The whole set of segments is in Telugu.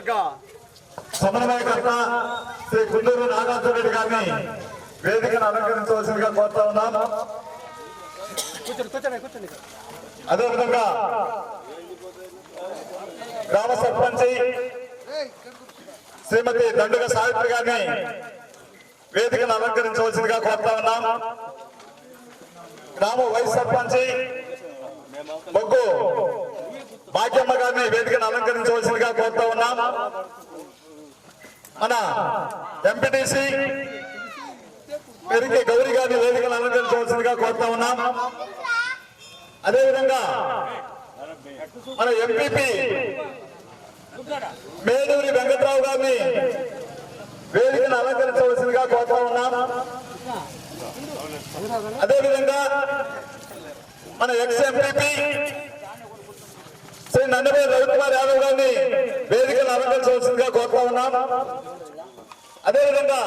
నియోజకవర్గ సమన్వయకర్త శ్రీ గుండూరు నాగార్జున రెడ్డి గారిని వేదికను అలంకరించవలసిందిగా కోరుతా ఉన్నాం. అదేవిధంగా గ్రామ సర్పంచి శ్రీమతి దండుగ సావిత్రి గారిని వేదికను అలంకరించవలసిందిగా కోరుతా ఉన్నాం. గ్రామ వైస్ సర్పంచి బొగ్గు భాగ్యమ్మ గారిని వేదికను అలంకరించవలసిందిగా కోరుతా ఉన్నాం. మన ఎంపీటీసీ పెరిగి గౌరీ గారిని వేదికను అలంకరించవలసిందిగా కోరుతా ఉన్నాం. అదేవిధంగా మన ఎంపీపీ మేడూరి వెంకట్రావు గారిని వేదికను అలంకరించవలసిందిగా కోరుతా ఉన్నాం. అదేవిధంగా మన ఎక్స్ ఎంపీపీ శ్రీ నందమూరి రవికుమార్ యాదవ్ గారిని వేదికను అలంకరించవలసిందిగా కోరుతా ఉన్నాం. అదేవిధంగా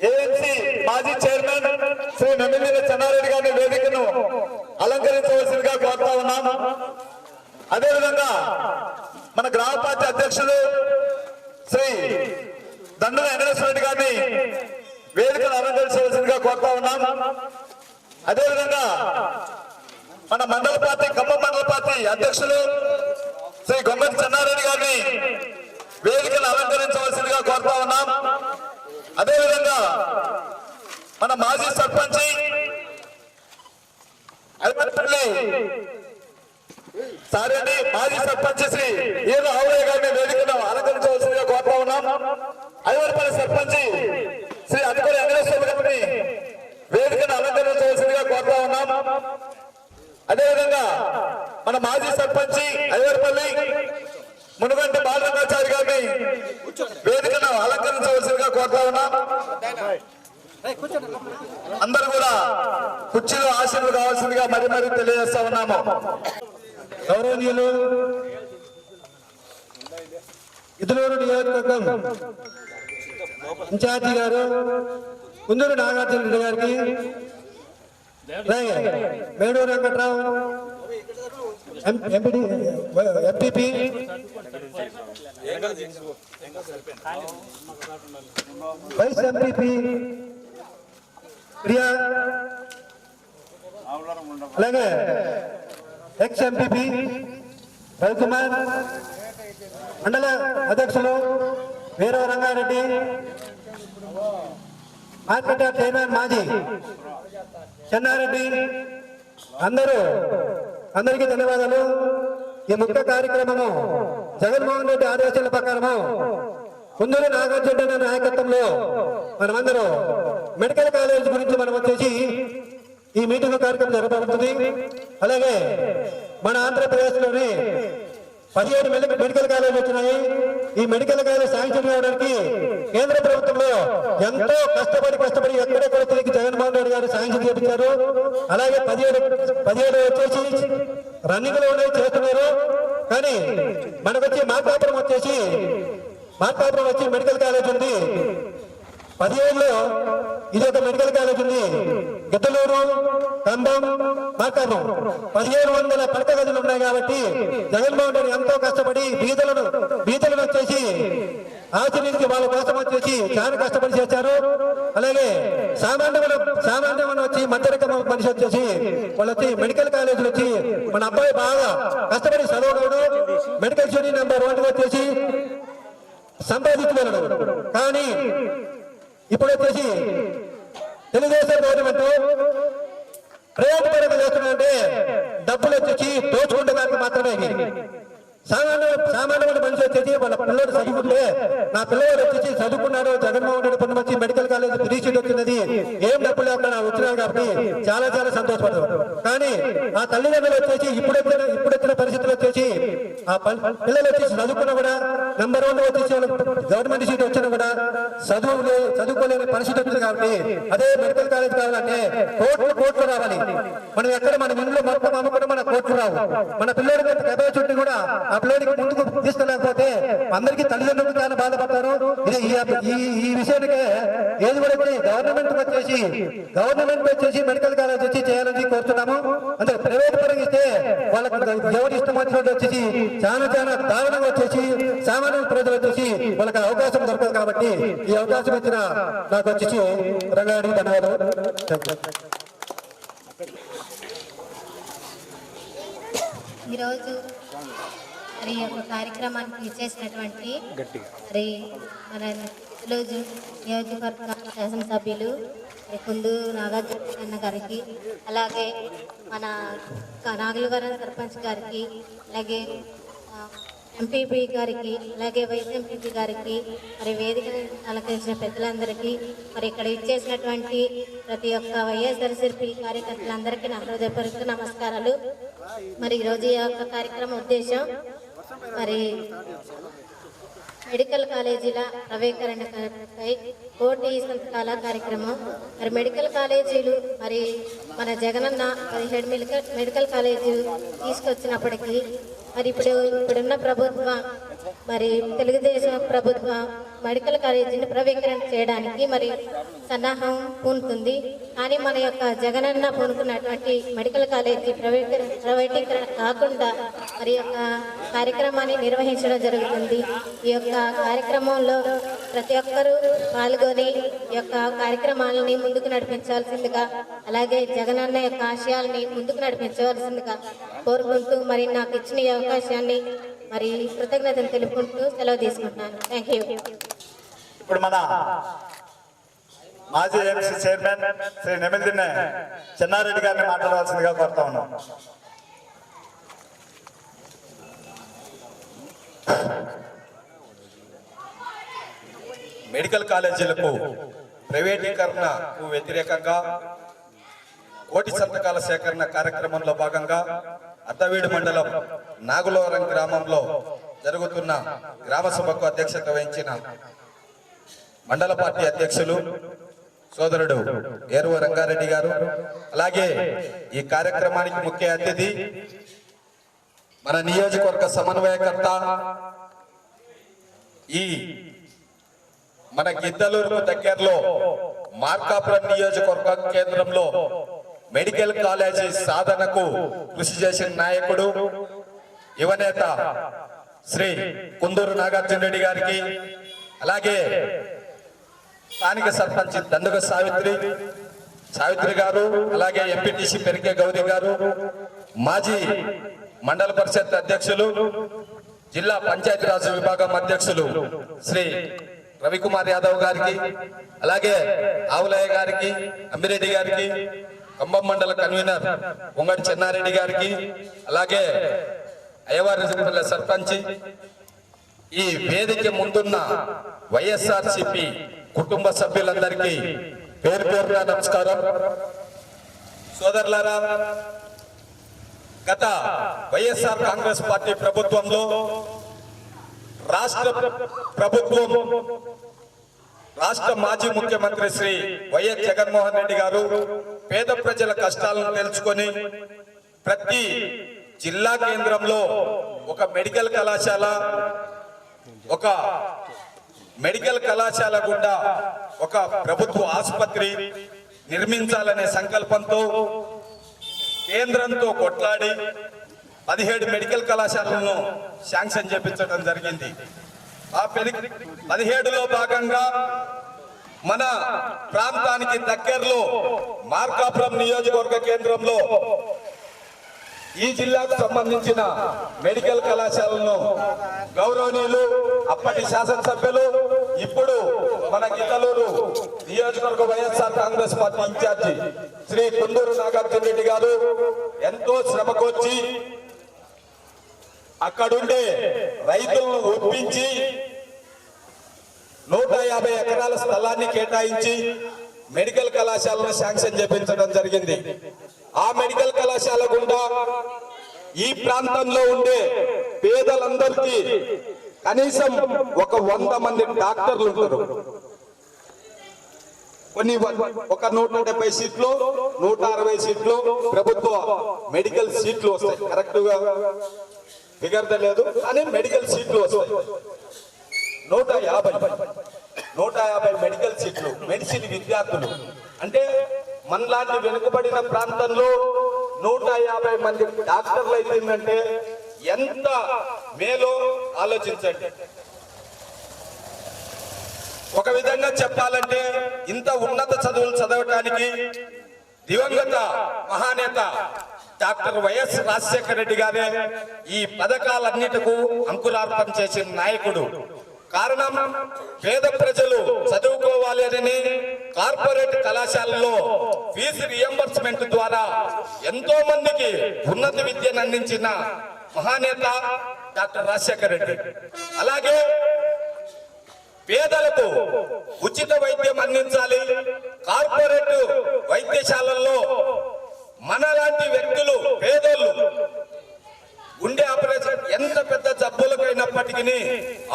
ఏఎంసీ మాజీ చైర్మన్ శ్రీ నెమ్మిలి చెన్నారెడ్డి గారిని వేదికను అలంకరించవలసిందిగా కోరుతా ఉన్నాం. అదేవిధంగా మన గ్రామ పార్టీ అధ్యక్షులు శ్రీ దండుల వెంకటేశ్వర రెడ్డి గారిని వేదికను అలంకరించవలసిందిగా కోరుతా ఉన్నాం. అదేవిధంగా మన మండల పార్టీ ఖమ్మం మండల పార్టీ అధ్యక్షులు శ్రీ గొంగటి చెన్నారెడ్డి గారిని వేదికను అలంకరించవలసిందిగా కోరుతా ఉన్నాం. అదేవిధంగా మన మాజీ సర్పంచి సారెడ్డి మాజీ సర్పంచ్ శ్రీ ఈరు ఆవులయ్య గారిని వేదికను అలంకరించవలసిందిగా కోరుతా ఉన్నాం. ఐవరపల్లి సర్పంచి శ్రీ అధికారి వెంకటేశ్వర గారిని వేదికను అలంకరించవలసిందిగా కోరుతా ఉన్నాం. అదేవిధంగా మన మాజీ సర్పంచి ఐవరపల్లి మునుగంటి బాలరంగాచారి గారిని వేదికను అలంకరించవలసిందిగా కోరుతా ఉన్నాం. అందరూ కూడా కుర్చీలో ఆశీర్వాదం కావాల్సిందిగా మరి మరి తెలియజేస్తా ఉన్నాము. గౌరవనీయులు ఇదులూరు నియోజకవర్గం ఇన్ఛార్జి గారు గుండూరు నాగార్జున రెడ్డి గారికి, Meduru Venkatrao MPP vice MPP Priya, అలాగే ఎక్స్ ఎంపీపీ రవికుమార్, మండల అధ్యక్షులు వీరవ రంగారెడ్డి, మార్కెట్ చైర్మన్ మాజీ చెన్నారెడ్డి, అందరికీ ధన్యవాదాలు. ఈ ముఖ్య కార్యక్రమము జగన్మోహన్ రెడ్డి ఆదేశాల ప్రకారము గుండూరు నాగార్జున రెడ్డి నాయకత్వంలో మనమందరూ మెడికల్ కాలేజ్ గురించి మనం వచ్చేసి ఈ మీటింగ్ కార్యక్రమం జరగబడుతుంది. అలాగే మన ఆంధ్రప్రదేశ్ లోని 17 మెడికల్ కాలేజీలు వచ్చినాయి. ఈ మెడికల్ కాలేజ్ శాంక్షన్ చేయడానికి కేంద్ర ప్రభుత్వంలో ఎంతో కష్టపడి ఎక్కడెక్కడ తిరిగి జగన్మోహన్ రెడ్డి గారు శాంక్షన్ చేపించారు. అలాగే 17 వచ్చేసి రన్నింగ్ లో చేస్తున్నారు. కానీ మనకొచ్చి మార్కాపురం వచ్చి మెడికల్ కాలేజ్ ఉంది. 17లో ఇది ఒక మెడికల్ కాలేజ్ ఉంది. గిద్దలూరు, ఖమ్మం, మార్కాపురం 1700 పడక గదులు ఉన్నాయి. కాబట్టి జగన్మోహన్ రెడ్డి ఎంతో కష్టపడి బీదలను వచ్చేసి ఆచరించి వాళ్ళ కోసం వచ్చేసి చాలా కష్టపడి చేశారు. అలాగే సామాన్యమైన వచ్చి మధ్యరకం మనిషి వచ్చేసి వాళ్ళు వచ్చి మెడికల్ కాలేజీలు వచ్చి మన అబ్బాయి బాగా కష్టపడి చదవగలడు, మెడికల్ స్టూడెంట్ నెంబర్ 1 వచ్చేసి సంపాదించగలడు. కానీ ఇప్పుడు వచ్చేసి తెలుగుదేశం గవర్నమెంట్ ప్రైవేట్ పరంగా చేస్తున్నారంటే డబ్బులు వచ్చేసి దోచుకుంటే మాత్రమే. సామాన్యమైన మనిషి వచ్చేసి వాళ్ళ పిల్లలు చదువుకుంటే నా పిల్లవాడు వచ్చేసి చదువుకున్నాడు, జగన్మోహన్ రెడ్డి పని వచ్చి మెడికల్ కాలేజ్ ఫ్రీ సీట్ వచ్చినది, ఏం డబ్బులు లేకుండా వచ్చినారు కాబట్టి చాలా సంతోషపడతారు. కానీ ఆ తల్లిదండ్రులు వచ్చేసి ఇప్పుడు వచ్చిన పరిస్థితులు వచ్చేసి ఆ పిల్లలు వచ్చేసి చదువుకున్నా కూడా నెంబర్ 1 వచ్చేసి గవర్నమెంట్ సీట్ వచ్చినా కూడా చదువుకోలేని పరిస్థితి వచ్చింది కాబట్టి అదే మెడికల్ కాలేజ్ కావాలంటే కోట్లు రావాలి. మనం ఎక్కడ మన ఇంట్లో మొత్తం అమ్ముకుంటే మన కోట్లు రావు. మన పిల్లలకి కెపాసిటీ కూడా ఆ పిల్లడికి ముందుకు తీసుకెళ్ళకపోతే అందరికీ తల్లిదండ్రులు చాలా బాధపడతారు. ఇది ఈ విషయానికి ఏది కూడా గవర్నమెంట్ వచ్చేసి మెడికల్ కాలేజ్ వచ్చి చేయాలని కోరుతున్నాము. అంటే ప్రైవేట్ పరంగా ఇస్తే వాళ్ళకి ఎవరు ఇష్టం వచ్చినట్టు వచ్చేసి చాలా దారుణంగా వచ్చేసి సామాన్య ప్రజలు వచ్చేసి వాళ్ళకి అవకాశం దొరకదు. కాబట్టి ఈ అవకాశం ఇచ్చిన నాకు వచ్చేసి రంగారెడ్డి ధన్యవాదాలు. ఈరోజు మరి ఒక కార్యక్రమానికి ఇచ్చేసినటువంటి మరి మన ఈరోజు నియోజకవర్గ శాసనసభ్యులు కుందూరు నాగార్జున గారికి, అలాగే మన నాగులవరం సర్పంచ్ గారికి, అలాగే ఎంపీపీ గారికి, అలాగే వైస్ ఎంపీపీ గారికి, మరి వేదిక అలంకరించిన పెద్దలందరికీ, మరి ఇక్కడ ఇచ్చేసినటువంటి ప్రతి ఒక్క వైఎస్ఆర్సీపీ కార్యకర్తలందరికీ నా హృదయపూర్వక నమస్కారాలు. మరి ఈరోజు ఈ యొక్క కార్యక్రమం ఉద్దేశం మరి మెడికల్ కాలేజీల ప్రవేశీకరణపై కోటి సంతకాల కార్యక్రమం. మరి మెడికల్ కాలేజీలు మరి మన జగనన్న 17 మెడికల్ కాలేజీలు తీసుకొచ్చినప్పటికీ మరి ఇప్పుడున్న ప్రభుత్వం మరి తెలుగుదేశం ప్రభుత్వం మెడికల్ కాలేజీని ప్రవేశీకరణ చేయడానికి మరి సన్నాహం పూనుతుంది. కానీ మన యొక్క జగనన్న పూనుకున్నటువంటి మెడికల్ కాలేజీ ప్రైవేటీకరణ కాకుండా మరి యొక్క కార్యక్రమాన్ని నిర్వహించడం జరుగుతుంది. ఈ యొక్క కార్యక్రమంలో ప్రతి ఒక్కరూ పాల్గొని ఈ యొక్క కార్యక్రమాలని ముందుకు నడిపించాల్సిందిగా, అలాగే జగనన్న యొక్క ఆశయాల్ని ముందుకు నడిపించవలసిందిగా కోరుకుంటూ మరి నాకు ఇచ్చిన ఈ అవకాశాన్ని మరి కృతజ్ఞతలు తెలుపుకుంటూ సెలవు తీసుకుంటున్నాను. Thank you. ఇప్పుడు మన మాజీ ఎంసీ చైర్మన్ శ్రీ నెమిదిన్నె చెన్నారెడ్డి గారిని మాట్లాడవలసిందిగా కోరుతా ఉన్నాం. మెడికల్ కాలేజీలకు ప్రైవేటీకరణకు వ్యతిరేకంగా కోటి సంతకాల సేకరణ కార్యక్రమంలో భాగంగా అత్తవీడు మండలం నాగులవరం గ్రామంలో జరుగుతున్న గ్రామ సభకు అధ్యక్షత వహించిన మండల పార్టీ అధ్యక్షులు సోదరుడు ఏరువ రంగారెడ్డి గారు, అలాగే ఈ కార్యక్రమానికి ముఖ్య అతిథి మన నియోజకవర్గ సమన్వయకర్త, ఈ మన గిద్దలూరు దగ్గరలో మార్కాపురం నియోజకవర్గ కేంద్రంలో మెడికల్ కాలేజీ సాధనకు కృషి చేసిన నాయకుడు, యువనేత శ్రీ కుందూరు నాగార్జున రెడ్డి గారికి, అలాగే స్థానిక సర్పంచ్ దండుగ సావిత్రి గారు, అలాగే ఎంపీటీసీ పెరికే గౌరీ గారు, మాజీ మండల పరిషత్ అధ్యక్షులు, జిల్లా పంచాయతీరాజ్ విభాగం అధ్యక్షులు శ్రీ రవికుమార్ యాదవ్ గారికి, అలాగే ఆవులయ్య గారికి, అమ్మిరెడ్డి గారికి, కంబం మండల కన్వీనర్ ఉంగడి చెన్నారెడ్డి గారికి, అలాగే అయ్యవారి సర్పంచ్, ఈ వేదిక ముందున్న వైఎస్ఆర్సీపీ కుటుంబ సభ్యులందరికీ పేరు పేరున నమస్కారం. సోదరులారా, గత వైఎస్ఆర్ కాంగ్రెస్ పార్టీ ప్రభుత్వంలో రాష్ట్ర మాజీ ముఖ్యమంత్రి శ్రీ వైఎస్ జగన్మోహన్ రెడ్డి గారు పేద ప్రజల కష్టాలను తెలుసుకొని ప్రతి జిల్లా కేంద్రంలో ఒక మెడికల్ కళాశాల గుండా ఒక ప్రభుత్వ ఆసుపత్రి నిర్మించాలనే సంకల్పంతో కేంద్రంతో కొట్లాడి 17 మెడికల్ కళాశాలను శాంక్షన్ చేపించడం జరిగింది. ఆ 17లో భాగంగా మన ప్రాంతానికి దగ్గరలో మార్కాపురం నియోజకవర్గ కేంద్రంలో ఈ జిల్లాకు సంబంధించిన మెడికల్ కళాశాలను గౌరవనీయులు అప్పటి శాసనసభ్యులు, ఇప్పుడు మన గిద్దలూరు నియోజకవర్గ వైఎస్ఆర్ కాంగ్రెస్ పార్టీ ఇన్ఛార్జి శ్రీ కుందూరు నాగార్జున రెడ్డి గారు ఎంతో శ్రమకొచ్చి అక్కడుండే రైతులను ఒప్పించి 150 ఎకరాల స్థలాన్ని కేటాయించి మెడికల్ కళాశాలను శాంక్షన్ చేపించడం జరిగింది. ఆ మెడికల్ కళాశాల గుండా ఈ ప్రాంతంలో ఉండే పేదలందరికీ కనీసం ఒక 100 మంది డాక్టర్లు ఉంటారు. కొన్ని ఒక 170 సీట్లు 160 సీట్లు ప్రభుత్వ మెడికల్ సీట్లు వస్తాయి. కరెక్ట్ గా ఫిగర్ తెలియదు కానీ మెడికల్ సీట్లు వస్తాయి. 150 మెడికల్ సీట్లు మెడిసిన్ విద్యార్థులు అంటే మనలాంటి వెనుకబడిన ప్రాంతంలో 150 మంది డాక్టర్లు అయిపోయిందంటే ఎంత మేలో ఆలోచించండి. ఒక విధంగా చెప్పాలంటే ఇంత ఉన్నత చదువులు చదవటానికి దివంగత మహానేత డాక్టర్ వైఎస్ రాజశేఖర రెడ్డి గారే ఈ పథకాలన్నిటికూ అంకురార్పణ చేసిన నాయకుడు. కారణం పేద ప్రజలు చదువుకోవాలి అని కార్పొరేట్ కళాశాలలో ఫీజు రియంబర్స్మెంట్ ద్వారా ఎంతో మందికి ఉన్నత విద్యను అందించిన మహానేత డాక్టర్ రాజశేఖర రెడ్డి. అలాగే పేదలకు ఉచిత వైద్యం అందించాలి. కార్పొరేట్ వైద్యశాలల్లో మనలాంటి వ్యక్తులు పేదోళ్ళు గుండె ఆపరేషన్ ఎంత పెద్ద జబ్బులకైనప్పటికీ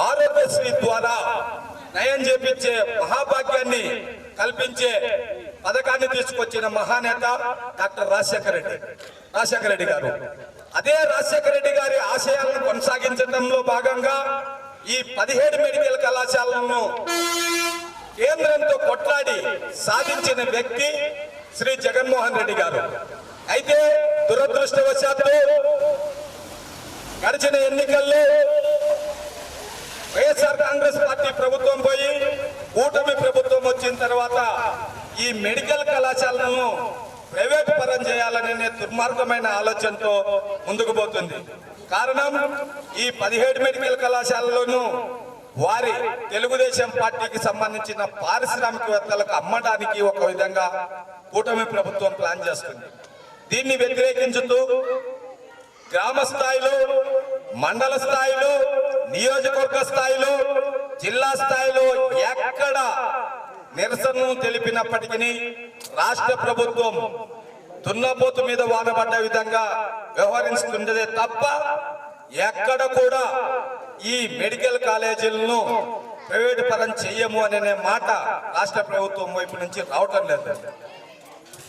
ఆరోగ్యశ్రీ ద్వారా నయం చేపించే మహాభాగ్యాన్ని కల్పించే పథకాన్ని తీసుకొచ్చిన మహానేత డాక్టర్ రాజశేఖర రెడ్డి గారు. అదే రాజశేఖర రెడ్డి గారి ఆశయాలను కొనసాగించడంలో భాగంగా ఈ 17 మెడికల్ కళాశాలను కేంద్రంతో కొట్లాడి సాధించిన వ్యక్తి శ్రీ జగన్మోహన్ రెడ్డి గారు. అయితే దురదృష్టవశాత్తు గడిచిన ఎన్నికల్లో వైఎస్ఆర్ కాంగ్రెస్ పార్టీ ప్రభుత్వం పోయి కూటమి ప్రభుత్వం వచ్చిన తర్వాత ఈ మెడికల్ కళాశాలను ప్రైవేట్ పరం చేయాలనే దుర్మార్గమైన ఆలోచనతో ముందుకు పోతుంది. కారణం ఈ 17 మెడికల్ కళాశాలలోనూ వారి తెలుగుదేశం పార్టీకి సంబంధించిన పారిశ్రామికవేత్తలకు అమ్మడానికి ఒక విధంగా కూటమి ప్రభుత్వం ప్లాన్ చేస్తుంది. దీన్ని వ్యతిరేకించుతూ గ్రామ స్థాయిలో, మండల స్థాయిలో, నియోజకవర్గ స్థాయిలో, జిల్లా స్థాయిలో ఎక్కడ నిరసనను తెలిపినప్పటికీ రాష్ట్ర ప్రభుత్వం దున్నపోతు మీద వానబడ్డ విధంగా వ్యవహరిస్తుండదే తప్ప ఎక్కడ కూడా ఈ మెడికల్ కాలేజీలను ప్రైవేట్ పరం చెయ్యము అనే మాట రాష్ట్ర ప్రభుత్వం వైపు నుంచి రావటం లేదు.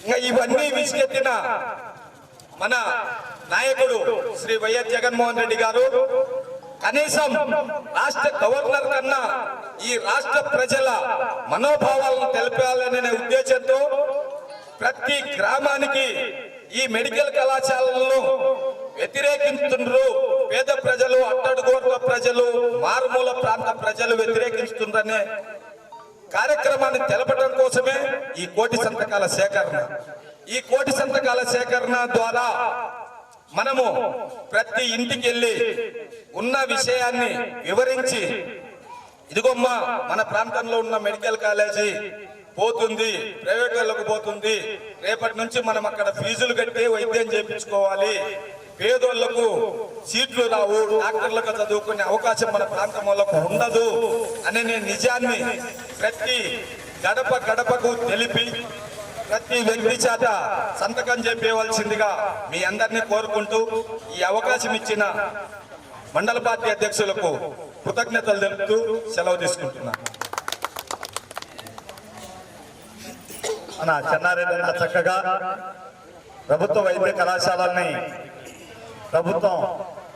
ఇంకా ఇవన్నీ విసిగెత్తిన మన నాయకుడు శ్రీ వైఎస్ జగన్మోహన్ రెడ్డి గారు కనీసం రాష్ట్ర గవర్నర్ కన్నా ఈ రాష్ట్ర ప్రజల మనోభావాలను తెలిపాలనే ఉద్దేశంతో ప్రతి గ్రామానికి ఈ మెడికల్ కళాశాలలను వ్యతిరేకిస్తున్నారు. పేద ప్రజలు, అట్టడుగోర్ల ప్రజలు, మారుమూల ప్రాంత ప్రజలు వ్యతిరేకిస్తున్నారనే కార్యక్రమాన్ని తెలపడం కోసమే ఈ 1 కోటి సంతకాల సేకరణ. ఈ 1 కోటి సంతకాల సేకరణ ద్వారా మనము ప్రతి ఇంటికి వెళ్ళి ఉన్న విషయాన్ని వివరించి, ఇదిగోమ్మా మన ప్రాంతంలో ఉన్న మెడికల్ కాలేజీ పోతుంది, ప్రైవేట్ వాళ్ళకు పోతుంది, రేపటి నుంచి మనం అక్కడ ఫీజులు కట్టి వైద్యం చేయించుకోవాలి, పేదోళ్లకు సీట్లు రావు, డాక్టర్లకు చదువుకునే అవకాశం మన ప్రాంతం వాళ్ళకు ఉండదు అనే నిజాన్ని ప్రతి గడప గడపకు తెలిపి ప్రతి వ్యక్తి చేత సంతకం చెప్పేవలసిందిగా మీ అందరినీ కోరుకుంటూ ఈ అవకాశం ఇచ్చిన మండల పార్టీ అధ్యక్షులకు కృతజ్ఞతలు తెలుపుతూ సెలవు తీసుకుంటున్నాను. మన చెన్నారెడ్డి చక్కగా ప్రభుత్వ వైద్య కళాశాలని ప్రభుత్వం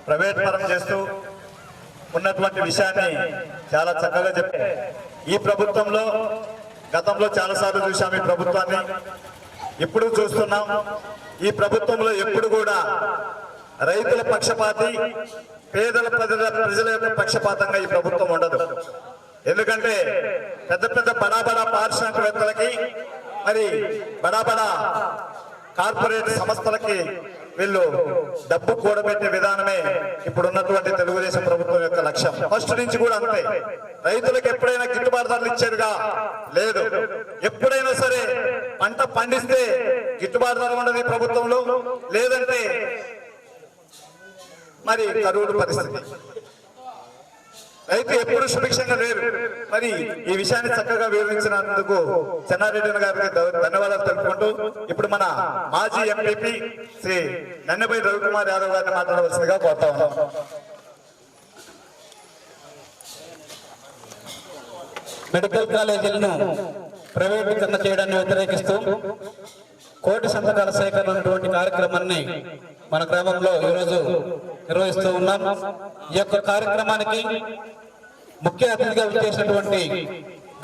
ప్రైవేట్ పరం చేస్తూ ఉన్నటువంటి విషయాన్ని చాలా చక్కగా చెప్పారు. ఈ ప్రభుత్వంలో గతంలో చాలాసార్లు చూసాం ఈ ప్రభుత్వాన్ని, ఇప్పుడు చూస్తున్నాం. ఈ ప్రభుత్వంలో ఎప్పుడు కూడా రైతుల పక్షపాతి, పేదల ప్రజల యొక్క పక్షపాతంగా ఈ ప్రభుత్వం ఉండదు. ఎందుకంటే పెద్ద పెద్ద బడా పారిశ్రామికవేత్తలకి, మరి బడా కార్పొరేట్ సంస్థలకి వీళ్ళు డబ్బు కూడబెట్టే విధానమే ఇప్పుడు ఉన్నటువంటి తెలుగుదేశం ప్రభుత్వం యొక్క లక్ష్యం. ఫస్ట్ నుంచి కూడా అంతే. రైతులకు ఎప్పుడైనా గిట్టుబాటు ధరలు ఇచ్చారుగా? లేదు. ఎప్పుడైనా సరే పంట పండిస్తే గిట్టుబాటు ధర ఉండదు ఈ ప్రభుత్వంలో, లేదంటే మరి కరువు పరిస్థితి. రైతు ఎప్పుడు సుభిక్షంగా లేరు. మరి ఈ విషయాన్ని చక్కగా వివరించినందుకు చెన్నారెడ్డి గారికి ధన్యవాదాలు తెలుపుకుంటూ ఇప్పుడు మన మాజీ ఎంపీపీ శ్రీ నన్నపై రవికుమార్ యాదవ్ గారిని మాట్లాడవలసిందిగా కోరుతా ఉన్నాం. మెడికల్ కాలేజీలను ప్రైవేటీకరణ చేయడాన్ని వ్యతిరేకిస్తూ కోటి సంతకాల సేకరణ అనేటువంటి కార్యక్రమాన్ని మన గ్రామంలో ఈరోజు నిర్వహిస్తూ ఉన్నాం. ఈ యొక్క కార్యక్రమానికి ముఖ్య అతిథిగా విచ్చేసినటువంటి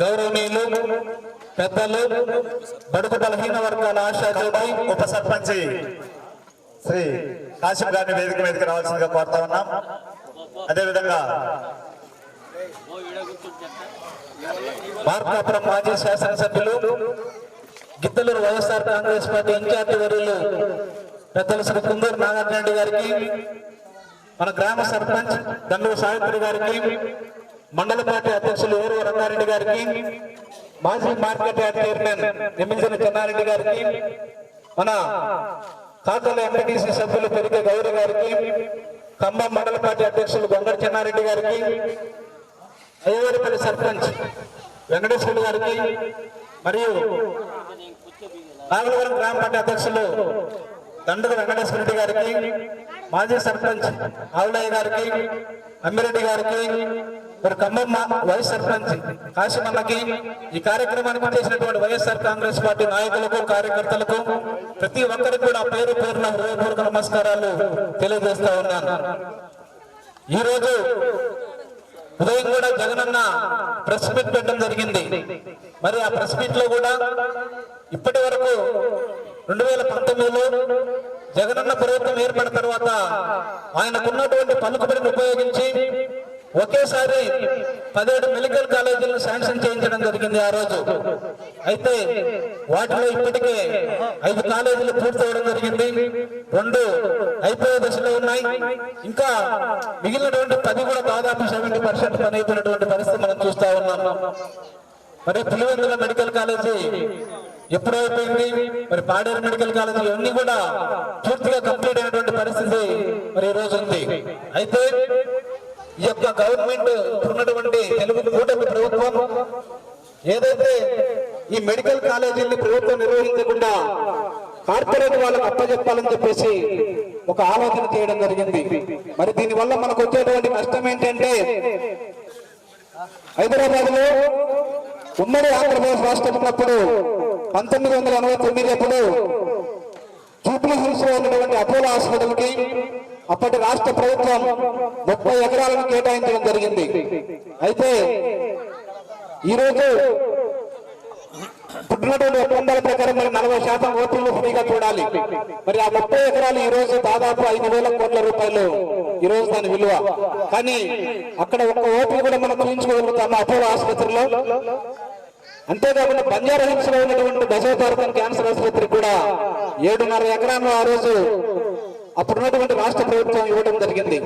గౌరవనీయులు పెద్దలు బడుగు బలహీన వర్గాల ఆశాజ్యోతి ఉప సర్పంచి శ్రీ కాశీం గారిని వేదిక మీదకి రావాల్సిందిగా కోరుతా ఉన్నాం. అదేవిధంగా మార్కాపురం మాజీ శాసనసభ్యులు గిద్దలూరు వైఎస్ఆర్ కాంగ్రెస్ పార్టీ ఇన్ఛార్జి వర్యులు పెద్దలు శ్రీ కుందూరు నాగార్జున రెడ్డి గారికి, మన గ్రామ సర్పంచ్ దండూరు సావిత్రి గారికి, మండల పార్టీ అధ్యక్షులు ఏరు రంగారెడ్డి గారికి, మాజీ మార్కెట్ యార్డ్ చైర్మన్ నిమింజన చెన్నారెడ్డి గారికి, మన కాకల ఎంపీటీసీ సభ్యులు పెరిగే గౌరి గారికి, ఖమ్మం మండల పార్టీ అధ్యక్షులు గొంగడి చెన్నారెడ్డి గారికి, అయ్యవారిపల్లి సర్పంచ్ వెంకటేశ్వరుడు గారికి, మరియు నాగలవరం గ్రామ పార్టీ అధ్యక్షులు దండూరు వెంకటేశ్వర రెడ్డి గారికి, మాజీ సర్పంచ్ ఆవులయ్య గారికి, అమ్మిరెడ్డి గారికి, మరి ఖమ్మం వైస్ సర్పంచ్ కాశీమన్నకి, ఈ కార్యక్రమానికి చేసినటువంటి వైఎస్ఆర్ కాంగ్రెస్ పార్టీ నాయకులకు, కార్యకర్తలకు ప్రతి ఒక్కరికి కూడా పేరు పేరున హృదయపూర్వక నమస్కారాలు తెలియజేస్తా ఉన్నాను. ఈరోజు ఉదయం కూడా జగనన్న ప్రెస్ మీట్ పెట్టడం జరిగింది. మరి ఆ ప్రెస్ మీట్ లో కూడా ఇప్పటి వరకు 2019లో జగనన్న ప్రభుత్వం ఏర్పడిన తర్వాత ఆయనకున్నటువంటి పలుకుబడిని ఉపయోగించి ఒకేసారి 17 మెడికల్ కాలేజీలను శాంక్షన్ చేయించడం జరిగింది ఆ రోజు. అయితే వాటిలో ఇప్పటికే 5 కాలేజీలు పూర్తవడం జరిగింది, 2 అయిపోయే దశలో ఉన్నాయి. ఇంకా మిగిలినటువంటి 10 కూడా దాదాపు 70% పని అయిపోయినటువంటి పరిస్థితి మనం చూస్తా ఉన్నాం. మరి పులివెందుల మెడికల్ కాలేజీ ఎప్పుడు అయిపోయింది, మరి పాడేరు మెడికల్ కాలేజీ ఇవన్నీ కూడా పూర్తిగా కంప్లీట్ అయినటువంటి పరిస్థితి మరి ఈ రోజు ఉంది. అయితే ఈ యొక్క గవర్నమెంట్ ఉన్నటువంటి తెలుగు కూటమి ప్రభుత్వం ఏదైతే ఈ మెడికల్ కాలేజీని ప్రభుత్వం నిర్వహించకుండా కార్పొరేట్ వాళ్ళకు అప్పచెప్పాలని చెప్పేసి ఒక ఆలోచన చేయడం జరిగింది. మరి దీనివల్ల మనకు వచ్చేటువంటి నష్టం ఏంటంటే, హైదరాబాద్ లో ఉమ్మడి ఆంధ్రప్రదేశ్ రాష్ట్రం ఉన్నప్పుడు 1989 అప్పుడు జూబ్లీ హిల్స్ లో ఉన్నటువంటి అపోలో హాస్పిటల్ కి అప్పటి రాష్ట్ర ప్రభుత్వం 30 ఎకరాలను కేటాయించడం జరిగింది. అయితే ఈరోజు పుట్టినటువంటి ఒప్పందాల ప్రకారం మరి 40% ఓటీలు ఫ్రీగా చూడాలి. మరి ఆ 30 ఎకరాలు ఈ రోజు దాదాపు 5,000 కోట్ల రూపాయలు ఈ రోజు దాని విలువ. కానీ అక్కడ ఒక్క ఓటీ కూడా మనం చూపించుకోగలుగుతాము అపోలో ఆసుపత్రిలో. అంతేకాకుండా బంజారా హిల్స్ లో ఉన్నటువంటి దశోపార్కం క్యాన్సర్ ఆసుపత్రి కూడా 7.5 ఎకరాలు ఆ రోజు అప్పుడున్నటువంటి రాష్ట్ర ప్రభుత్వం ఇవ్వడం జరిగింది.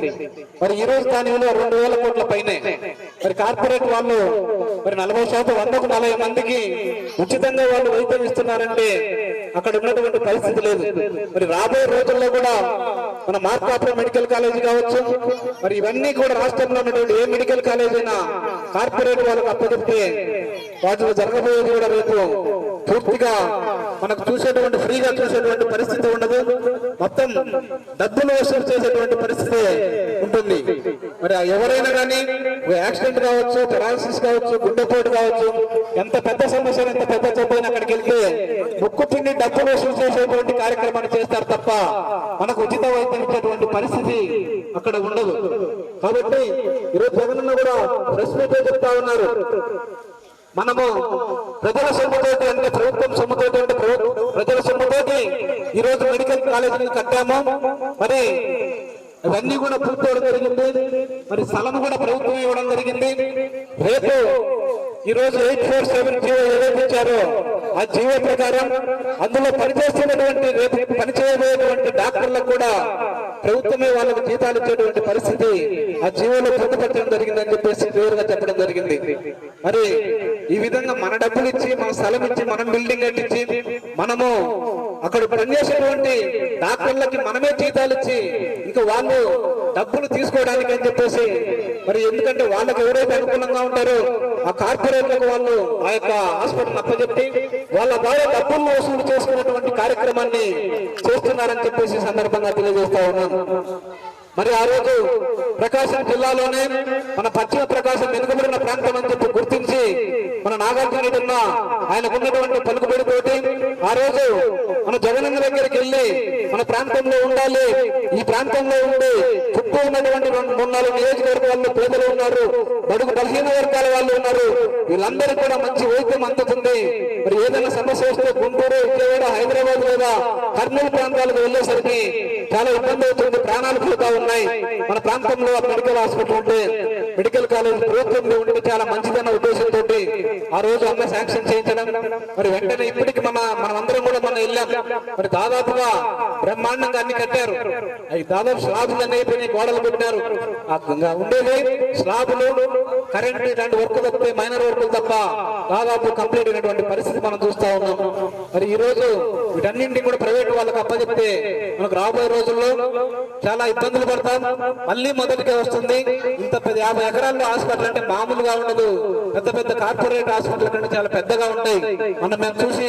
మరి ఈ రోజు దాని విలువ 2,000 కోట్ల పైనే. మరి కార్పొరేట్ వాళ్ళు మరి 40% 140 మందికి ఉచితంగా వాళ్ళు వైద్యం ఇస్తున్నారంటే అక్కడ ఉన్నటువంటి పరిస్థితి లేదు. మరి రాబోయే రోజుల్లో కూడా మన మార్కాపురం మెడికల్ కాలేజీ కావచ్చు, మరి ఇవన్నీ కూడా రాష్ట్రంలో ఉన్నటువంటి ఏ మెడికల్ కాలేజ్ అయినా కార్పొరేట్ వాళ్ళకి అప్పచెప్తే వాటిలో జరగబోయేది కూడా రేపు పూర్తిగా మనకు చూసేటువంటి ఫ్రీగా చూసేటువంటి పరిస్థితి ఉండదు, మొత్తం డబ్బులు వసూలు చేసేటువంటి పరిస్థితి ఉంటుంది. మరి ఎవరైనా కానీ యాక్సిడెంట్ కావచ్చు, పెరాలసిస్ కావచ్చు, గుండెపోటు కావచ్చు, ఎంత పెద్ద సమస్య ఎంత పెద్ద జబ్బైనా అక్కడికి వెళ్తే ముక్కు పిండి డబ్బులు వసూలు చేసేటువంటి కార్యక్రమాన్ని చేస్తారు తప్ప మనకు ఉచిత వైద్యం ఇచ్చేటువంటి పరిస్థితి అక్కడ ఉండదు. కాబట్టి ఈరోజు జగనన్న కూడా ప్రెస్ మీట్ చెప్తా ఉన్నారు, మనము ప్రజల సొమ్ముతోటి అంటే ప్రభుత్వం సొమ్ముతోటి అంటే ప్రజల సొమ్ముతోటి ఈ రోజు మెడికల్ కాలేజీని కట్టాము. మరి అవన్నీ కూడా పూర్తవడం జరిగింది. మరి స్థలం కూడా ప్రభుత్వం ఇవ్వడం జరిగింది. రేపు ఈ రోజు 847 జీవో ఏదైతే ఇచ్చారో ఆ జీవో ప్రకారం అందులో పనిచేస్తున్నటువంటి రేపు పనిచేయబోయేటువంటి డాక్టర్లకు కూడా ప్రభుత్వమే వాళ్ళకు జీతాలు ఇచ్చేటువంటి పరిస్థితి ఆ జీవోలో పొందుపరచడం జరిగిందని చెప్పేసి క్లియర్ గా చెప్పడం జరిగింది. మరి ఈ విధంగా మన డబ్బులు ఇచ్చి, మన స్థలం ఇచ్చి, మనం బిల్డింగ్ కట్టించి, మనము అక్కడ పనిచేసేటువంటి డాక్టర్లకి మనమే జీతాలు ఇచ్చి ఇంకా వాళ్ళు డబ్బులు తీసుకోవడానికి అని చెప్పేసి, మరి ఎందుకంటే వాళ్ళకి ఎవరైతే అనుకూలంగా ఉంటారో ఆ కార్పొరేట్లకు వాళ్ళు ఆ యొక్క హాస్పిటల్ అప్పచెప్పి వాళ్ళ ద్వారా డబ్బులు వసూలు చేసుకున్నటువంటి కార్యక్రమాన్ని చేస్తున్నారని చెప్పేసి సందర్భంగా తెలియజేస్తా ఉన్నాను. మరి ఆ రోజు ప్రకాశం జిల్లాలోనే మన పశ్చిమ ప్రకాశం వెనుకబడిన ప్రాంతం అని చెప్పి గుర్తించి మన నాగార్జున రెడ్డి ఉన్న ఆయనకున్నటువంటి పలుకుబడితోటి ఆ రోజు మన జగనన్న దగ్గరికి వెళ్ళి మన ప్రాంతంలో ఉండాలి, ఈ ప్రాంతంలో ఉండి చుట్టూ ఉన్నటువంటి 3-4 నియోజకవర్గాల్లో పేదలు ఉన్నారు, బడుగు బలహీన వర్గాల వాళ్ళు ఉన్నారు, వీళ్ళందరికీ కూడా మంచి వైద్యం అందుతుంది. మరి ఏదైనా సమస్య వస్తే గుంటూరు, విజయవాడ, హైదరాబాద్ లేదా కర్నూలు ప్రాంతాలకు వెళ్ళేసరికి చాలా ఇబ్బంది అవుతుంది, ప్రాణాలు పోతా ఉన్నాయి. మన ప్రాంతంలో మెడికల్ హాస్పిటల్ ఉంటే, మెడికల్ కాలేజ్ ప్రభుత్వంలో ఉంటే చాలా మంచిదన్న ఉద్దేశంతో ఆ రోజు అన్న శాంక్షన్ చేయించడం. మరి వెంటనే ఇప్పటికి మనమందరం కూడా మనం వెళ్ళాం. మరి దాదాపుగా బ్రహ్మాండంగా అన్ని కట్టారు. అవి దాదాపు స్లాబులు అనేవి గోడలు పెట్టారు. ఉండేది స్లాబులు, కరెంట్ ఇలాంటి వర్క్ తప్పితే మైనర్ వర్కులు తప్ప దాదాపు కంప్లీట్ అయినటువంటి పరిస్థితి మనం చూస్తా ఉన్నాం. మరి ఈ రోజు వీటన్నింటినీ కూడా ప్రైవేట్ వాళ్ళకి అప్పచెప్తే మనకు రాబోయే రోజుల్లో చాలా ఇబ్బందులు పడతాం. మళ్ళీ మొదటికే వస్తుంది. ఇంత 50 ఎకరాల్లో హాస్పిటల్ అంటే మామూలుగా ఉండదు. పెద్ద పెద్ద కార్పొరేట్ హాస్పిటల్ కంటే చాలా పెద్దగా ఉంటాయి. మేము చూసి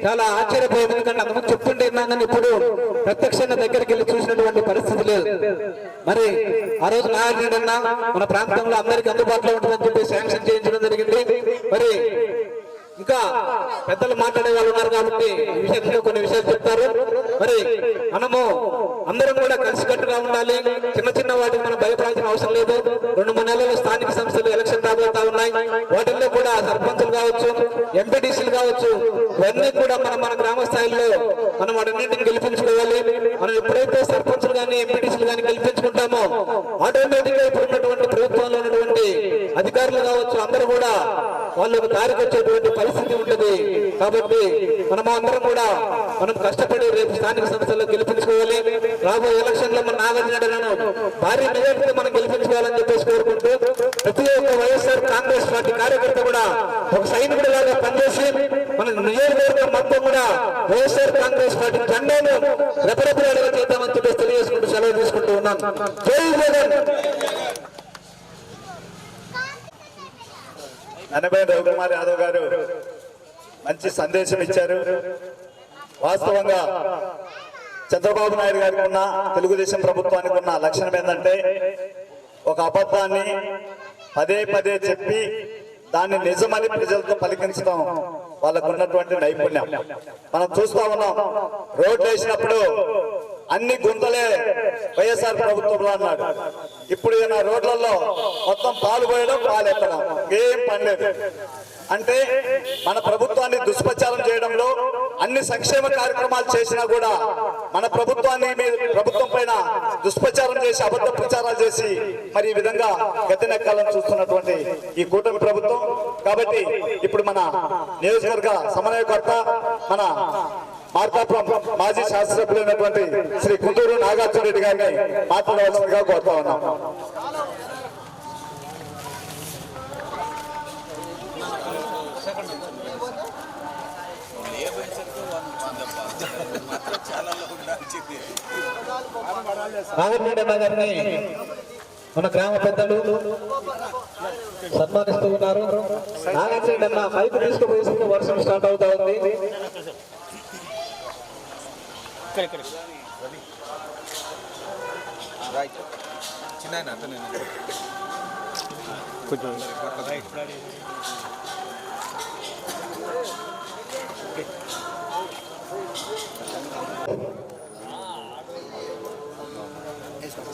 చాలా ఆశ్చర్యపోయాం. ఎందుకంటే అంతకుముందు చెప్తుంటే విన్నాం కానీ ఇప్పుడు ప్రత్యక్షంగా దగ్గరికి వెళ్ళి చూసినటువంటి పరిస్థితి లేదు. మరి ఆ రోజు నాగార్జున మన ప్రాంతంలో అందరికీ అందుబాటులో ఉంటుందని చెప్పి శాంక్షన్ చేయించడం జరిగింది. మరి ఇంకా పెద్దలు మాట్లాడే వాళ్ళు ఉన్నారు కాబట్టి ఈ విషయంలో కొన్ని విషయాలు చెప్తారు. మరి మనము అందరం కూడా కలిసికట్టుగా ఉండాలి. చిన్న చిన్న వాటికి మనం భయపడాల్సిన అవసరం లేదు. 2-3 నెలల్లో స్థానిక సంస్థలు ఎలక్షన్ రాబోతా ఉన్నాయి. వాటిల్లో కూడా సర్పంచులు కావచ్చు, ఎంపీటీసీలు కావచ్చు, ఇవన్నీ కూడా మన గ్రామ స్థాయిలో మనం వాటన్నింటిని గెలిపించుకోవాలి. మనం ఎప్పుడైతే సర్పంచులు కానీ ఎంపీటీసీలు కానీ గెలిపించుకుంటామో ఆటోమేటిక్ గా ఇప్పుడు ఉన్నటువంటి ప్రభుత్వంలో ఉన్నటువంటి అధికారులు కావచ్చు అందరూ కూడా వాళ్ళకు దారికి వచ్చేటువంటి పరిస్థితి ఉంటుంది. కాబట్టి మనం అందరం కూడా మనం కష్టపడి రేపు స్థానిక సంస్థల్లో గెలిపించుకోవాలి. రాబోయే ఎలక్షన్ లో మన నాగార్జున భారీ మెజార్టీతో మనం గెలిపించుకోవాలని చెప్పేసి కోరుకుంటూ ప్రతి ఒక్క వైఎస్ఆర్ కాంగ్రెస్ పార్టీ కార్యకర్త కూడా ఒక సైనికుడి లాగా పనిచేసి మన నియోజకవర్గం మొత్తం కూడా వైఎస్ఆర్ కాంగ్రెస్ పార్టీ జెండాను రెపరెపలాడగా చేద్దామని చెప్పేసి తెలియజేసుకుంటూ సెలవు తీసుకుంటూ ఉన్నాం. జై జగన్. నన్నపల్లి రవికుమార్ యాదవ్ గారు మంచి సందేశం ఇచ్చారు. వాస్తవంగా చంద్రబాబు నాయుడు గారికి ఉన్న, తెలుగుదేశం ప్రభుత్వానికి ఉన్న లక్షణం ఏంటంటే ఒక అబద్ధాన్ని పదే పదే చెప్పి దాన్ని నిజమని ప్రజలతో పలికించడం వాళ్ళకు ఉన్నటువంటి నైపుణ్యం మనం చూస్తా ఉన్నాం. రోడ్లు వేసినప్పుడు అన్ని గుంతలే వైఎస్ఆర్ ప్రభుత్వంలో అన్నాడు. ఇప్పుడు ఈయన రోడ్లలో మొత్తం పాలు పోయడం, పాలు ఎత్తడం, ఏం పని లేదు. అంటే మన ప్రభుత్వాన్ని దుష్ప్రచారం చేయడంలో అన్ని సంక్షేమ కార్యక్రమాలు చేసినా కూడా మన ప్రభుత్వం పైన దుష్ప్రచారం చేసి అబద్ధ ప్రచారాలు చేసి మరి ఈ విధంగా గద్దెనెక్కాలని చూస్తున్నటువంటి ఈ కూటమి ప్రభుత్వం. కాబట్టి ఇప్పుడు మన నియోజకవర్గ సమన్వయకర్త మన మార్కాపురం మాజీ శాసనసభ్యులైనటువంటి శ్రీ కుందూరు నాగార్జున రెడ్డి గారిని మాట్లాడవలసిందిగా కోరుతా ఉన్నాం. నాగార్జున గారిని మన గ్రామ పెద్దలు సన్మానిస్తూ ఉన్నారు. నాగార్జున పైకి తీసుకుపోయేసరికి వర్షం స్టార్ట్ అవుతా ఉంది.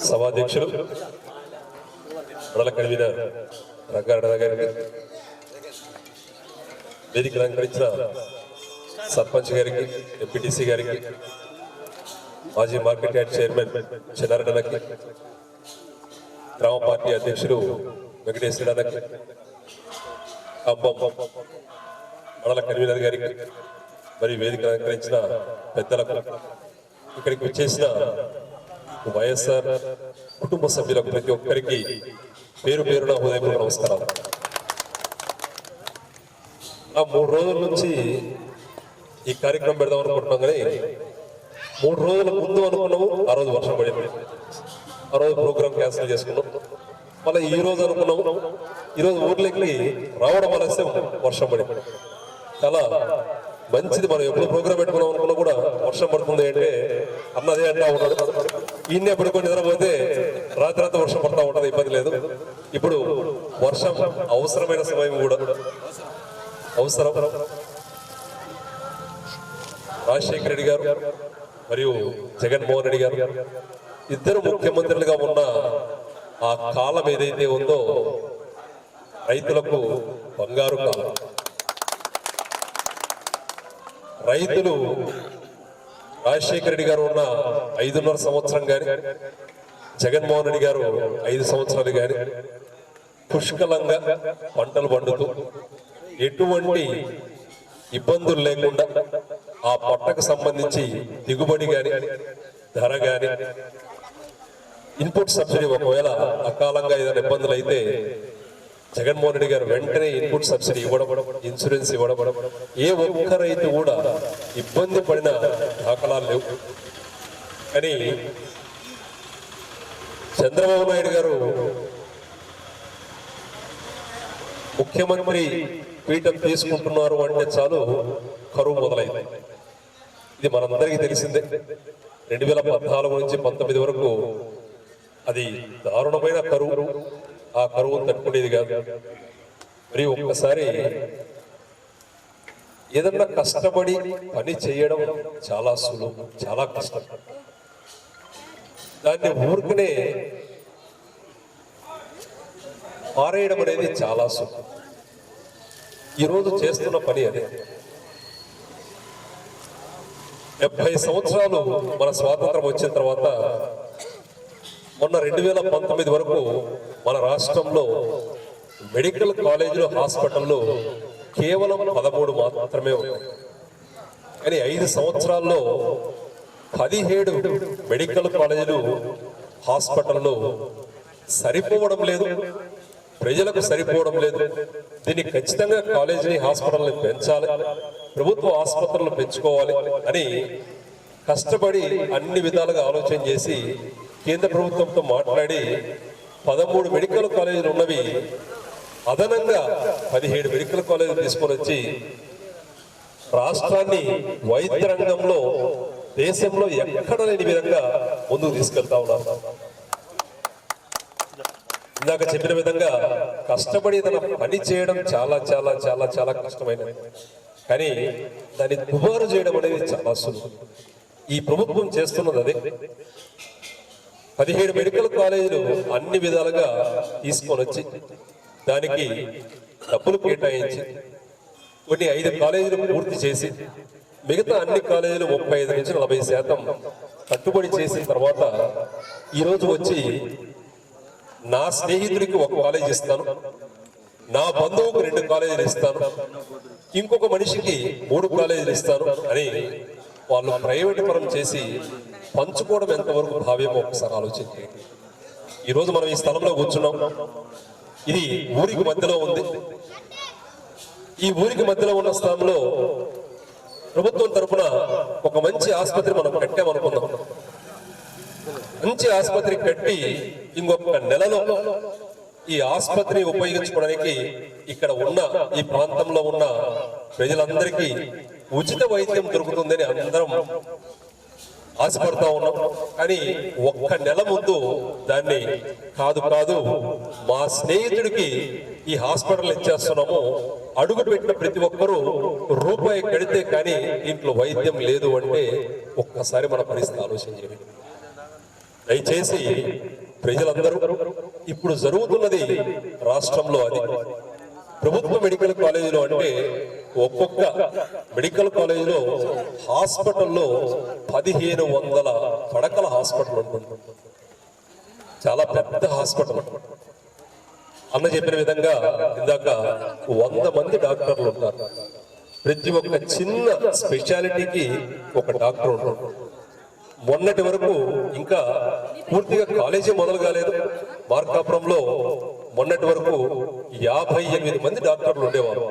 సభాధ్యక్షులు మండల కన్వీనర్ రంగారెడ్డి గారికి, వేదిక అలంకరించిన సర్పంచ్ గారికి, ఎంపీటీసీ గారికి, మాజీ మార్కెట్ యార్డ్ చైర్మన్ చెన్నారెడ్డికి, గ్రామ పార్టీ అధ్యక్షులు వెంకటేశ్వరకి, ఖమ్మం మండల కన్వీనర్ గారికి, మరియు వేదిక అలంకరించిన పెద్దలకు, ఇక్కడికి వచ్చేసిన వైఎస్ఆర్ కుటుంబ సభ్యులకు ప్రతి ఒక్కరికి పేరు పేరున హృదయపూర్వక నమస్కారాలు. 3 రోజుల నుంచి ఈ కార్యక్రమం పెడదాం అనుకుంటున్నాం కానీ 3 రోజుల ముందు అనుకున్నాము. ఆ రోజు వర్షం పడింది. ఆ రోజు ప్రోగ్రామ్ క్యాన్సిల్ చేసుకున్నాం. మళ్ళీ ఈ రోజు అనుకున్నాము. ఈరోజు ఊర్లోకి రావడం ఆలస్యం, వర్షం పడింది. చాలా మంచిది. మనం ఎప్పుడు ప్రోగ్రామ్ పెట్టుకున్నాం అనుకున్నా కూడా వర్షం పడుతుంది అంటే అన్నదే అంటా ఉన్నాడు. ఈయన్నే పడుకొని నిద్రపోతే రాత్రి అంతా వర్షం పడతా ఉంటుంది, ఇబ్బంది లేదు. ఇప్పుడు వర్షం అవసరమైన సమయం కూడా అవసరం. రాజశేఖర రెడ్డి గారు మరియు జగన్మోహన్ రెడ్డి గారు ఇద్దరు ముఖ్యమంత్రులుగా ఉన్న ఆ కాలం ఏదైతే ఉందో రైతులకు బంగారు కాలం. రైతులు రాజశేఖర రెడ్డి గారు ఉన్న 5.5 సంవత్సరం కానీ జగన్మోహన్ రెడ్డి గారు 5 సంవత్సరాలు కానీ పుష్కలంగా పంటలు పండుతూ ఎటువంటి ఇబ్బందులు లేకుండా ఆ పంటకు సంబంధించి దిగుబడి కానీ ధర కానీ ఇన్పుట్ సబ్సిడీ ఒకవేళ అకాలంగా ఏదైనా ఇబ్బందులు అయితే జగన్మోహన్ రెడ్డి గారు వెంటనే ఇన్పుట్ సబ్సిడీ ఇవ్వడం, ఇన్సూరెన్స్ ఇవ్వడం, ఏ ఒక్క రైతు కూడా ఇబ్బంది పడిన దాఖలాలు లేవు. కానీ చంద్రబాబు నాయుడు గారు ముఖ్యమంత్రి పీఠం తీసుకుంటున్నారు అంటే చాలు కరువు మొదలైంది. ఇది మనందరికీ తెలిసిందే. 2014 నుంచి 19 వరకు అది దారుణమైన కరువు. ఆ కరువును తట్టుకునేది కాదు. మరి ఒక్కసారి ఏదన్నా కష్టపడి పని చేయడం చాలా సులువు, చాలా కష్టం. దాన్ని ఊరికనే పారేయడం అనేది చాలా సులువు. ఈరోజు చేస్తున్న పని అదే. 70 సంవత్సరాలు మన స్వాతంత్రం వచ్చిన తర్వాత మొన్న 2019 వరకు మన రాష్ట్రంలో మెడికల్ కాలేజీలు, హాస్పిటల్లో కేవలం 13 మాత్రమే ఉన్నాయి. కానీ 5 సంవత్సరాల్లో 17 మెడికల్ కాలేజీలు, హాస్పిటల్లో సరిపోవడం లేదు, ప్రజలకు సరిపోవడం లేదు. దీన్ని ఖచ్చితంగా కాలేజీ, హాస్పిటల్ని పెంచాలి, ప్రభుత్వ ఆసుపత్రులను పెంచుకోవాలి అని కష్టపడి అన్ని విధాలుగా ఆలోచన చేసి కేంద్ర ప్రభుత్వంతో మాట్లాడి 13 మెడికల్ కాలేజీలు ఉన్నవి అదనంగా 17 మెడికల్ కాలేజీలు తీసుకొని వచ్చి రాష్ట్రాన్ని వైద్య రంగంలో దేశంలో ఎక్కడ లేని విధంగా ముందుకు తీసుకెళ్తా ఉన్నారు. ఇందాక చెప్పిన విధంగా కష్టపడి తన పని చేయడం చాలా చాలా చాలా చాలా కష్టమైనది. కానీ దాన్ని దుబారు చేయడం అనేది చాలా సులువు. ఈ ప్రభుత్వం చేస్తున్నది అదే. 17 మెడికల్ కాలేజీలు అన్ని విధాలుగా తీసుకొని వచ్చి దానికి డబ్బులు కేటాయించి కొన్ని 5 కాలేజీలు పూర్తి చేసి మిగతా అన్ని కాలేజీలు 35 నుంచి 40% కట్టుబడి చేసిన తర్వాత ఈరోజు వచ్చి నా స్నేహితుడికి 1 కాలేజీ ఇస్తాను, నా బంధువుకు 2 కాలేజీలు ఇస్తాను, ఇంకొక మనిషికి 3 కాలేజీలు ఇస్తాను అని వాళ్ళు ప్రైవేట్ పరం చేసి పంచుకోవడం ఎంతవరకు భావ్యమో ఒకసారి ఆలోచించండి. ఈరోజు మనం ఈ స్థలంలో కూర్చున్నాం. ఇది ఊరికి మధ్యలో ఉంది. ఈ ఊరికి మధ్యలో ఉన్న స్థలంలో ప్రభుత్వం తరఫున ఒక మంచి ఆసుపత్రి మనం కట్టామనుకుందాం. మంచి ఆసుపత్రి కట్టి ఇంకొక నెలలో ఈ ఆసుపత్రిని ఉపయోగించుకోవడానికి ఇక్కడ ఉన్న ఈ ప్రాంతంలో ఉన్న ప్రజలందరికీ ఉచిత వైద్యం దొరుకుతుందని అందరం ఆశపడతా ఉన్నాం. కానీ 1 నెల ముందు దాన్ని కాదు మా స్నేహితుడికి ఈ హాస్పిటల్ ఇచ్చేస్తున్నాము, అడుగు పెట్టిన ప్రతి ఒక్కరూ రూపాయి కడితే కానీ ఇంట్లో వైద్యం లేదు అంటే ఒక్కసారి మన పరిస్థితి ఆలోచన చేయండి. దయచేసి ప్రజలందరూ ఇప్పుడు జరుగుతున్నది రాష్ట్రంలో అది. ప్రభుత్వ మెడికల్ కాలేజీలో అంటే ఒక్కొక్క మెడికల్ కాలేజీలో హాస్పిటల్లో 1500 పడకల హాస్పిటల్ ఉంటుంది. చాలా పెద్ద హాస్పిటల్. అన్న చెప్పిన విధంగా ఇందాక 100 మంది డాక్టర్లు ఉంటారు. ప్రతి ఒక్క చిన్న స్పెషాలిటీకి ఒక డాక్టర్ ఉంటారు. మొన్నటి వరకు ఇంకా పూర్తిగా కాలేజీ మొదలు కాలేదు. మార్కాపురంలో మొన్నటి వరకు 58 మంది డాక్టర్లు ఉండేవారు.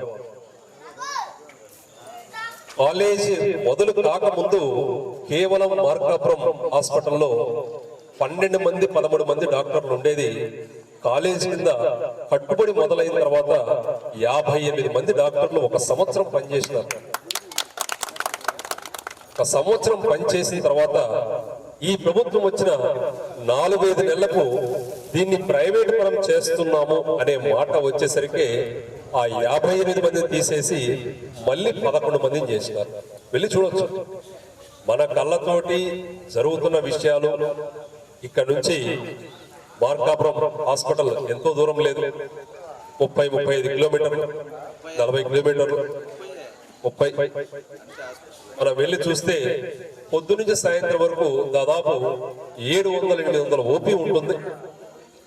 కాలేజీ మొదలు కాకముందు కేవలం మార్కాపురం హాస్పిటల్లో 12 మంది 13 మంది డాక్టర్లు ఉండేది. కాలేజీ కింద కట్టుబడి మొదలైన తర్వాత 58 మంది డాక్టర్లు 1 సంవత్సరం పనిచేసినారు. 1 సంవత్సరం పనిచేసిన తర్వాత ఈ ప్రభుత్వం వచ్చిన 4-5 నెలలకు దీన్ని ప్రైవేట్ పరం చేస్తున్నాము అనే మాట వచ్చేసరికి ఆ 58 మందిని తీసేసి మళ్ళీ 11 మందిని చేసినారు. వెళ్ళి చూడొచ్చు, మన కళ్ళతోటి జరుగుతున్న విషయాలు. ఇక్కడ నుంచి మార్కాపురం హాస్పిటల్ ఎంతో దూరం లేదు, 30-35 కిలోమీటర్లు, 40 కిలోమీటర్లు, 30. మనం వెళ్ళి చూస్తే పొద్దు నుంచి సాయంత్రం వరకు దాదాపు 700-800 ఓపీ ఉంటుంది.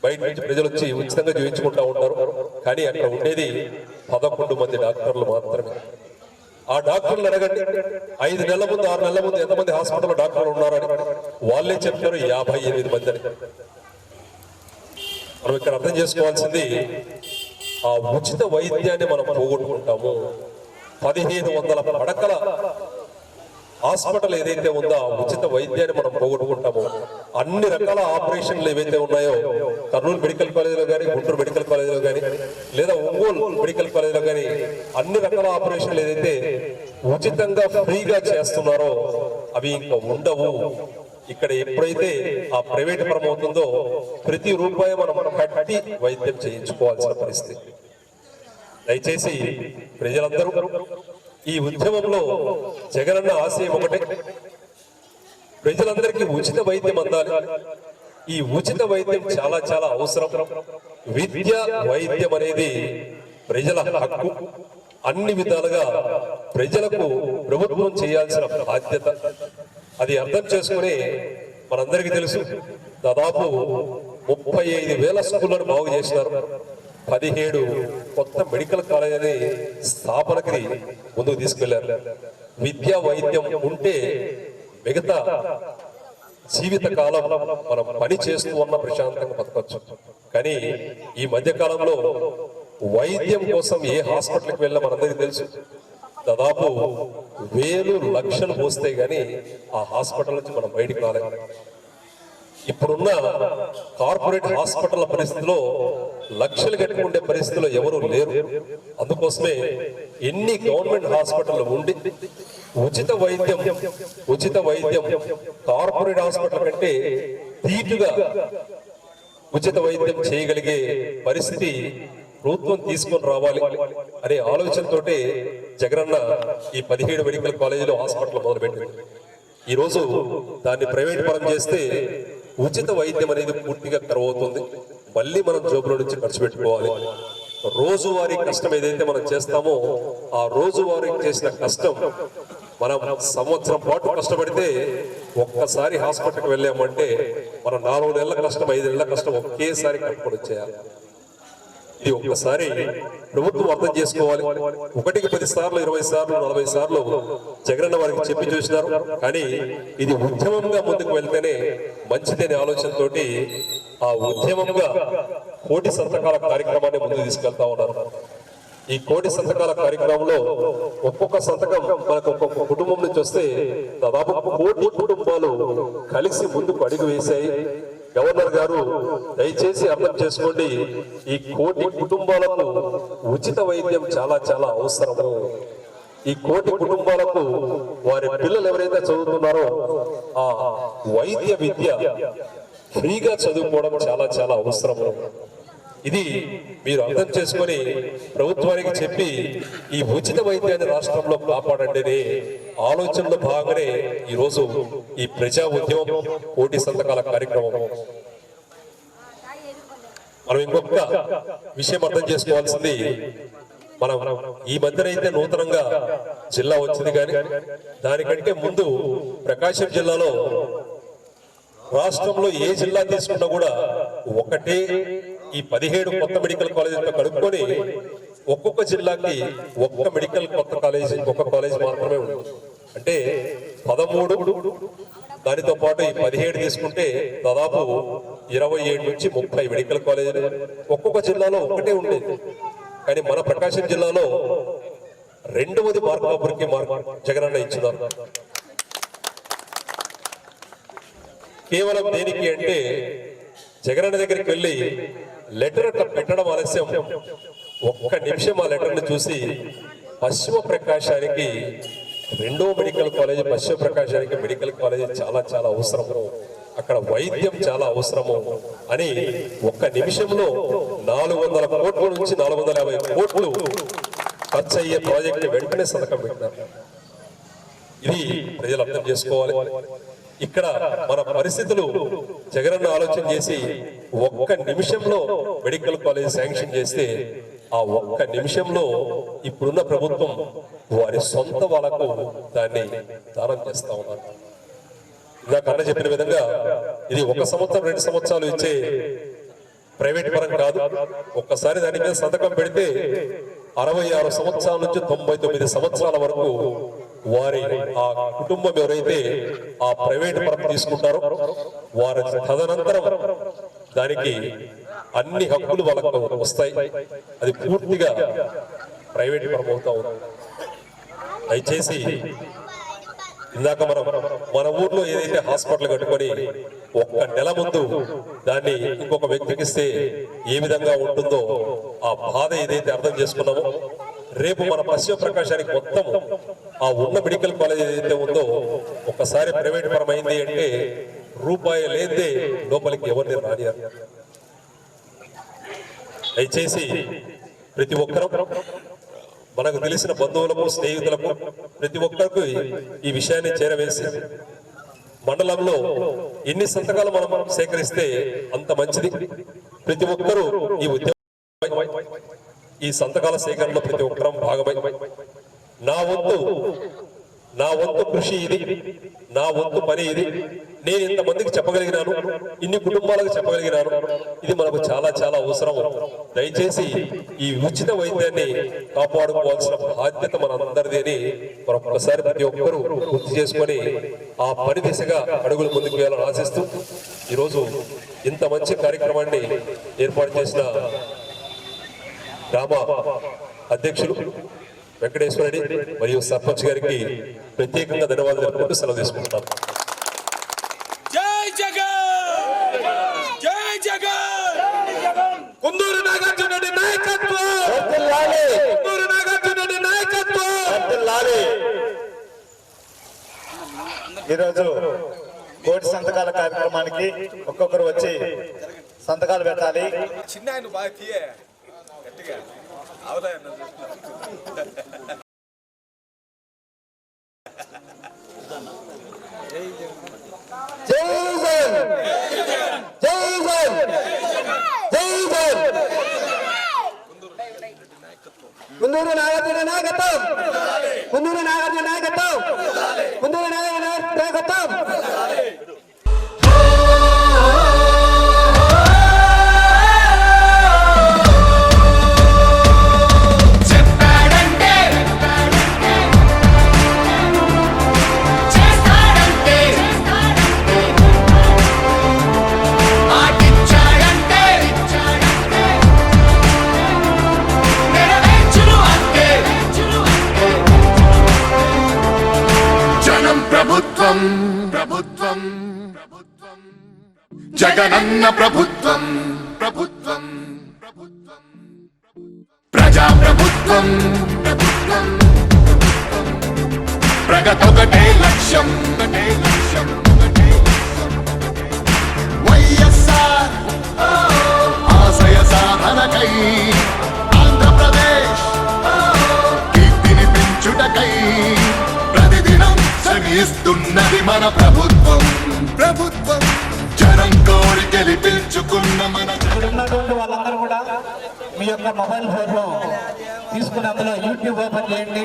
బయట నుంచి ప్రజలు వచ్చి ఉచితంగా చూపించుకుంటా ఉంటారు. కానీ అక్కడ ఉండేది 11 మంది డాక్టర్లు మాత్రమే. ఆ డాక్టర్లు అడగండి, 5 నెలల ముందు 6 నెలల ముందు ఎంతమంది హాస్పిటల్లో డాక్టర్లు ఉన్నారని. వాళ్ళే చెప్తారు 58 మంది అని. మనం ఇక్కడ అర్థం చేసుకోవాల్సింది, ఆ ఉచిత వైద్యాన్ని మనం పోగొట్టుకుంటాము. 1500 పడకల హాస్పిటల్ ఏదైతే ఉందో ఆ ఉచిత వైద్యాన్ని మనం పోగొట్టుకుంటాము. అన్ని రకాల ఆపరేషన్లు ఏవైతే ఉన్నాయో కర్నూలు మెడికల్ కాలేజీలో కానీ, గుంటూరు మెడికల్ కాలేజీలో కానీ, లేదా ఒంగోలు మెడికల్ కాలేజీలో కానీ అన్ని రకాల ఆపరేషన్లు ఏదైతే ఉచితంగా ఫ్రీగా చేస్తున్నారో అవి ఇంకా ఉండవు. ఇక్కడ ఎప్పుడైతే ఆ ప్రైవేట్ పరం అవుతుందో ప్రతి రూపాయి మనం కట్టి వైద్యం చేయించుకోవాల్సిన పరిస్థితి. దయచేసి ప్రజలందరూ ఈ ఉద్యమంలో జగనన్న ఆశయం ఒకటే, ప్రజలందరికీ ఉచిత వైద్యం అందాలి. ఈ ఉచిత వైద్యం చాలా చాలా అవసరం. విద్య వైద్యం అనేది ప్రజల హక్కు. అన్ని విధాలుగా ప్రజలకు ప్రభుత్వం చేయాల్సిన బాధ్యత. అది అర్థం చేసుకుని మనందరికీ తెలుసు, దాదాపు 35,000 స్కూళ్లను బాగు చేసినారు. 17 కొత్త మెడికల్ కాలేజీని స్థాపనకి ముందుకు తీసుకెళ్లారు. విద్యా వైద్యం ఉంటే మిగతా జీవిత కాలం మనం పని చేస్తూ ఉన్న ప్రశాంతంగా బతకచ్చు. కానీ ఈ మధ్య కాలంలో వైద్యం కోసం ఏ హాస్పిటల్కి వెళ్ళినా మనందరికీ తెలుసు, దాదాపు 1,000 లక్షలు పోస్తే గానీ ఆ హాస్పిటల్ నుంచి మనం బయటికి రాలేము. ఇప్పుడున్న కార్పొరేట్ హాస్పిటల్ పరిస్థితిలో లక్షలు కట్టుకుండే పరిస్థితిలో ఎవరు లేరు. అందుకోసమే ఎన్ని గవర్నమెంట్ హాస్పిటల్ ఉండి ఉచిత వైద్యం కార్పొరేట్ హాస్పిటల్ కంటే ధీటుగా ఉచిత వైద్యం చేయగలిగే పరిస్థితి ప్రభుత్వం తీసుకొని రావాలి అనే ఆలోచనతోటే జగనన్న ఈ 17 మెడికల్ కాలేజీలో హాస్పిటల్ మొదలుపెట్టింది. ఈ రోజు దాన్ని ప్రైవేట్ పరం చేస్తే ఉచిత వైద్యం అనేది పూర్తిగా కరువవుతుంది. మళ్ళీ మనం జోబులో నుంచి ఖర్చు పెట్టుకోవాలి. రోజువారీ కష్టం ఏదైతే మనం చేస్తామో ఆ రోజువారీ చేసిన కష్టం మనం సంవత్సరం పాటు కష్టపడితే ఒక్కసారి హాస్పిటల్కి వెళ్ళామంటే మనం 4 నెలల కష్టం, 5 నెలల కష్టం ఒకేసారి కట్టుకొని వచ్చేయాలి. ఇది ఒక్కసారి ప్రభుత్వం అర్థం చేసుకోవాలి. 1కి 10 సార్లు, 20 సార్లు, 40 సార్లు జగనన్న వారికి చెప్పి చూసినారు. కానీ ఇది ఉద్యమంగా ముందుకు వెళ్తేనే మంచిదనే ఆలోచనతోటి ఆ ఉద్యమంగా 1,00,00,000 సంతకాల కార్యక్రమాన్ని ముందుకు తీసుకెళ్తా ఉన్నారు. ఈ 1,00,00,000 సంతకాల కార్యక్రమంలో ఒక్కొక్క సంతకం మనకు ఒక్కొక్క కుటుంబం నుంచి వస్తే దాదాపు 1,00,00,000 కుటుంబాలు కలిసి ముందుకు అడుగు వేశాయి. గవర్నర్ గారు దయచేసి అర్థం చేసుకోండి, ఈ 1,00,00,000 కుటుంబాలకు ఉచిత వైద్యం చాలా చాలా అవసరము. ఈ 1,00,00,000 కుటుంబాలకు వారి పిల్లలు ఎవరైతే చదువుతున్నారో ఆ వైద్య విద్య ఫ్రీగా చదువుకోవడం చాలా చాలా అవసరము. ఇది మీరు అర్థం చేసుకొని ప్రభుత్వానికి చెప్పి ఈ ఉచిత వైద్యాన్ని రాష్ట్రంలో కాపాడండి ఆలోచనలో భాగంగానే ఈరోజు ఈ ప్రజా ఉద్యమం 1,00,00,000 సంతకాల కార్యక్రమం. మనం ఇంకొక విషయం అర్థం చేసుకోవాల్సింది, మనం ఈ మధ్యనైతే నూతనంగా జిల్లా వచ్చింది, కానీ దానికంటే ముందు ప్రకాశం జిల్లాలో రాష్ట్రంలో ఏ జిల్లా తీసుకున్నా కూడా ఒకటే ఈ 17 కొత్త మెడికల్ కాలేజీలతో కలుపుకొని ఒక్కొక్క జిల్లాకి ఒక్క మెడికల్ కొత్త కాలేజీ, ఒక్క కాలేజీ మాత్రమే ఉంటుంది. అంటే 13, దానితో పాటు ఈ 17 తీసుకుంటే దాదాపు 27 నుంచి 30 మెడికల్ కాలేజీలు ఒక్కొక్క జిల్లాలో ఒకటే ఉండేది. కానీ మన ప్రకాశం జిల్లాలో 2వది మార్కాపురికి జగనన్న ఇచ్చినారు. కేవలం దేనికి అంటే జగనన్న దగ్గరికి వెళ్ళి లెటర్ పెట్టడం ఆలస్యం, 1 నిమిషం ఆ లెటర్ని చూసి పశ్చిమ ప్రకాశానికి 2వ మెడికల్ కాలేజీ, పశ్చిమ ప్రకాశానికి మెడికల్ కాలేజీ చాలా చాలా అవసరము. అక్కడ వైద్యం చాలా అవసరము అని ఒక్క నిమిషంలో 400 కోట్ల నుంచి 450 కోట్లు ఖర్చు అయ్యే ప్రాజెక్ట్ వెంటనే సంతకం పెట్టినారు. ఇది ప్రజలు అర్థం చేసుకోవాలి. ఇక్కడ మన పరిస్థితులు జగనన్న ఆలోచన చేసి ఒక్క నిమిషంలో మెడికల్ కాలేజ్ శాంక్షన్ చేస్తే ఆ ఒక్క నిమిషంలో ఇప్పుడున్న ప్రభుత్వం వారి సొంత వాళ్ళకు దాన్ని దానం చేస్తా ఉన్నారు. ఇందాక అన్న చెప్పిన విధంగా ఇది 1 సంవత్సరం 2 సంవత్సరాలు ఇచ్చే ప్రైవేట్ పరం కాదు. ఒక్కసారి దాని మీద సంతకం పెడితే 66 సంవత్సరాల నుంచి 99 సంవత్సరాల వరకు వారి ఆ కుటుంబం ఎవరైతే ఆ ప్రైవేట్ పరం తీసుకుంటారో వారి తదనంతరం దానికి అన్ని హక్కులు వాళ్ళకు వస్తాయి. అది పూర్తిగా ప్రైవేట్ పరం అవుతా ఉంది. దయచేసి ఇందాక మన ఊర్లో ఏదైతే హాస్పిటల్ కట్టుకొని 1 నెల ముందు దాన్ని ఇంకొక వ్యక్తికి ఇస్తే ఏ విధంగా ఉంటుందో ఆ బాధ ఏదైతే అర్థం చేసుకున్నామో రేపు మన పశ్చిమ ప్రకాశానికి మొత్తం ఆ ఉన్న మెడికల్ కాలేజ్ ఏదైతే ఉందో ఒక్కసారి ప్రైవేట్ పరమైంది అంటే రూపాయి లేదే లోపలికి ఎవరిని రానియారు. దయచేసి ప్రతి ఒక్కరూ మనకు తెలిసిన బంధువులకు స్నేహితులకు ప్రతి ఒక్కరికి ఈ విషయాన్ని చేరవేసి మండలంలో ఎన్ని సంతకాలు మనం సేకరిస్తే అంత మంచిది. ప్రతి ఒక్కరూ ఈ ఉద్యమం ఈ సంతకాల సేకరణలో ప్రతి ఒక్కరూ భాగమై నా వంతు కృషి ఇది, నా వంతు పని ఇది, నేను ఇంతమందికి చెప్పగలిగినాను, ఇన్ని కుటుంబాలకు చెప్పగలిగినాను, ఇది మనకు చాలా చాలా అవసరం. దయచేసి ఈ ఉచిత వైద్యాన్ని కాపాడుకోవాల్సిన బాధ్యత మనందరిది అని మరొకసారి ప్రతి ఒక్కరూ గుర్తు చేసుకొని ఆ పని దిశగా అడుగులు ముందుకు వేయాలని ఆశిస్తూ ఈరోజు ఇంత మంచి కార్యక్రమాన్ని ఏర్పాటు చేసిన గ్రామ అధ్యక్షులు వెంకటేశ్వర రెడ్డి మరియు సర్పంచ్ గారికి ప్రత్యేకంగా ధన్యవాదాలు తెలుపుకుంటూ సెలవు తీసుకుంటున్నాను. జై జగన్, జై జగన్. కుందూరు నాగార్జున రెడ్డి నాయకత్వం, కుందూరు నాగార్జున రెడ్డి నాయకత్వం. ఈరోజు కోటి సంతకాల కార్యక్రమానికి ఒక్కొక్కరు వచ్చి సంతకాలు పెట్టాలి. చిన్న ఆయన బాగా తీయ గట్టిగా అవుతాయి. కుందూరు నాగార్జున నాయకత్వం, కుందూరు నాగార్జున నాయకత్వం, కుందూరు నాగార్జున నాయకత్వం. ప్రభుత్వం జగనన్న ప్రభుత్వం ప్రజా ప్రభుత్వం ప్రగతొకటే లక్ష్యం వైఎస్ఆర్ ఆశయ సాధనకై ఆంధ్రప్రదేశ్ కీర్తిని పెంచుటకై ప్రతిదినం శ్రమిస్తున్నది మన ప్రభుత్వం జనం కోరి గెలిపించుకున్న మన ఇక్కడ ఉన్నటువంటి వాళ్ళందరూ కూడా మీ యొక్క మొబైల్ ఫోన్లో తీసుకుని అందులో యూట్యూబ్ ఓపెన్ చేయండి.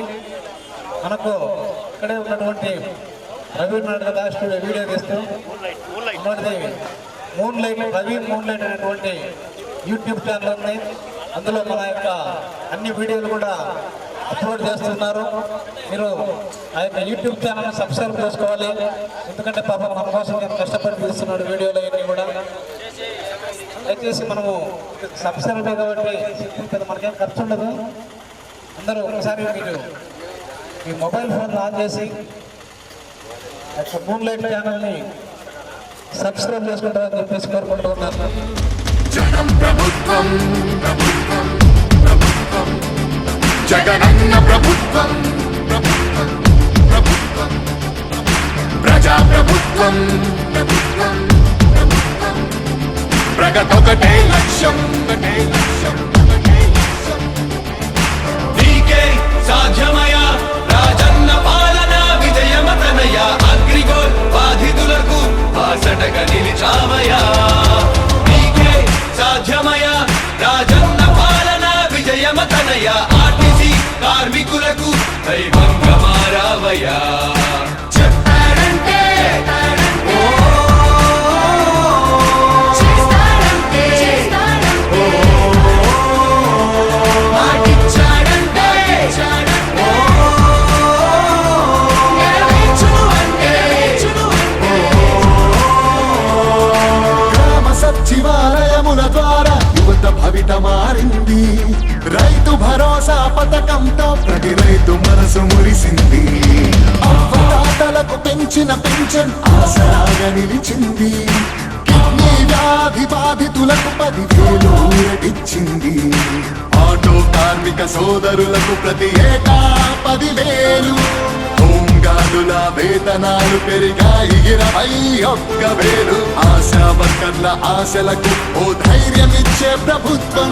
మనకు ఇక్కడే ఉన్నటువంటి ప్రవీణ్ నాయుడు స్టూడియో వీడియో తీస్తూ ఉన్నది ప్రవీణ్ మూన్ లైట్ అనేటువంటి యూట్యూబ్ ఛానల్ ఉంది. అందులో మన యొక్క అన్ని వీడియోలు కూడా అప్లోడ్ చేస్తున్నారు. మీరు ఆ యొక్క యూట్యూబ్ ఛానల్ని సబ్స్క్రైబ్ చేసుకోవాలి. ఎందుకంటే పాపం మన కోసం నేను కష్టపడి తీస్తున్నాడు వీడియోలు అన్నీ కూడా. దయచేసి మనము సబ్స్క్రైబ్ కాబట్టి మనకేం ఖర్చు ఉండదు. అందరూ ఒకసారి మీరు మీ మొబైల్ ఫోన్ ఆన్ చేసి మూన్ లైట్ ఛానల్ని సబ్స్క్రైబ్ చేసుకుంటారని చెప్పేసి కోరుకుంటూ ఉన్నాను. జనం ప్రభుత్వం జగనన్న ప్రభుత్వం ప్రజా ప్రభుత్వం దైవంగా మారావయ్యా. చెప్పాడంటే చేస్తాడంటే మాటిచ్చాడంటే నెరవేర్చును అంటే గ్రామ సచివాలయముల ద్వారా యువత భవిత మారింది. రైతు భరోసా పథకంతో ప్రతి రైతు మనసు మురిసింది. అవ్వతాతలకు పెంచిన పెన్షన్ ఆసరాగా నిలిచింది. కిడ్నీ వ్యాధి బాధితులకు 10,000 ఊరటిచ్చింది. ఆటో కార్మిక సోదరులకు ప్రతి ఏటా 10,000. హోంగార్డుల వేతనాలు పెరిగాయి 21,000. ఆశా వర్కర్ల ఆశలకు ఓ ధైర్యమిచ్చే ప్రభుత్వం.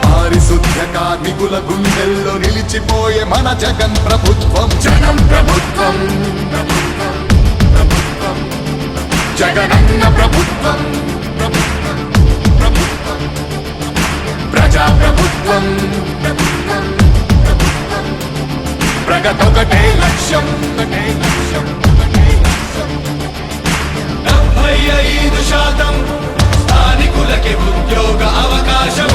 పారిశుద్ధ్య కార్మికుల గుండెల్లో నిలిచిపోయే మన జగన్ ప్రభుత్వం. జనం ప్రభుత్వం, జగనన్న ప్రభుత్వం, ప్రజా ప్రభుత్వం. ప్రగతొకటే లక్ష్యం, 75% స్థానికులకి ఉద్యోగ అవకాశం.